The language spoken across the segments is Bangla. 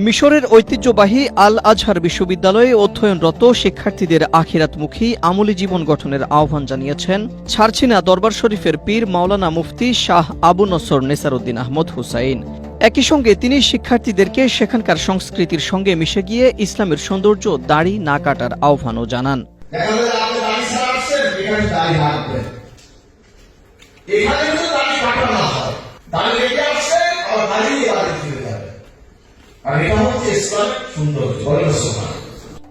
মিশরের ঐতিহ্যবাহী আল আজহার বিশ্ববিদ্যালয়ে অধ্যয়নরত শিক্ষার্থীদের আখিরাতমুখী আমলী জীবন গঠনের আহ্বান জানিয়েছেন ছারছিনা দরবার শরীফের পীর মাওলানা মুফতি শাহ আবু নসর নেসারউদ্দিন আহমদ হুসাইন। একই সঙ্গে তিনি শিক্ষার্থীদেরকে সেখানকার সংস্কৃতির সঙ্গে মিশে গিয়ে ইসলামের সৌন্দর্য দাড়ি না কাটার আহ্বানও জানান।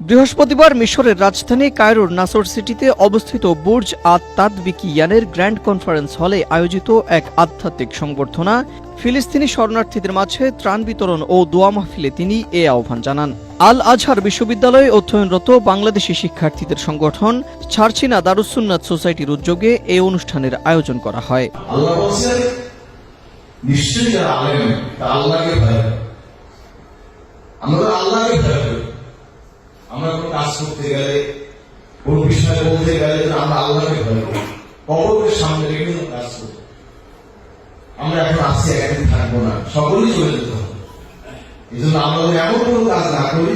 বৃহস্পতিবার মিশরের রাজধানী কায়রোর নাসর সিটিতে অবস্থিত বুর্জ আত তাদবিকিয়ানের গ্র্যান্ড কনফারেন্স হলে আয়োজিত এক আধ্যাত্মিক সংবর্ধনা ফিলিস্তিনি শরণার্থীদের মাঝে ত্রাণ বিতরণ ও দোয়া মাহফিলে তিনি এ আহ্বান জানান। আল আজহার বিশ্ববিদ্যালয়ে অধ্যয়নরত বাংলাদেশি শিক্ষার্থীদের সংগঠন ছারছিনা দারুস-সুন্নাত সোসাইটির উদ্যোগে এ অনুষ্ঠানের আয়োজন করা হয়। আল্লাহ বলেন, নিশ্চয়ই যারা আলেম তারা আল্লাহকে ভয় করে। আমরা আল্লাহকে ভয় করি। আমরা কোনো কাজ করতে গেলে, কোন বিষয়ে বলতে গেলে আমরা আল্লাহকে ভয় করি। কবরের সামনে রেখে কাজ করি। আমরা এখন আছি, একদিন থাকবো না, সকলেই চলে যেতে হবে। এই জন্য আমরা এমন কোনো কাজ না করি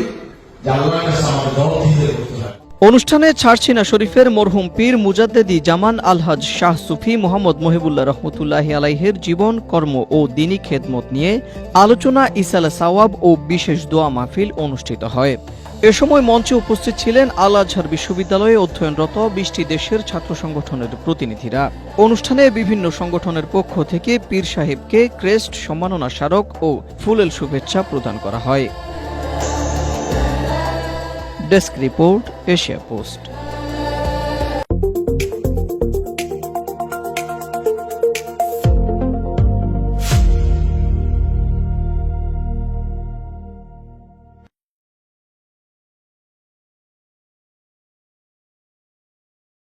যে আল্লাহর কাছে আমাদের জবাবদিহিতা করতে হয়। অনুষ্ঠানে ছারছিনা শরীফের মরহুম পীর মুজাদ্দেদি জামান আলহাজ শাহ সুফি মোহাম্মদ মহিবুল্লাহ রহমতুল্লাহি আলাইহির জীবন, কর্ম ও দ্বীনী খেদমত নিয়ে আলোচনা, ইসালে সাওয়াব ও বিশেষ দোয়া মাহফিল অনুষ্ঠিত হয়। এ সময় মঞ্চে উপস্থিত ছিলেন আল আজহার বিশ্ববিদ্যালয়ে অধ্যয়নরত 20টি দেশের ছাত্র সংগঠনের প্রতিনিধিরা। অনুষ্ঠানে বিভিন্ন সংগঠনের পক্ষ থেকে পীর সাহেবকে ক্রেস্ট, সম্মাননা স্মারক ও ফুলেল শুভেচ্ছা প্রদান করা হয়। Desk report, Asia post.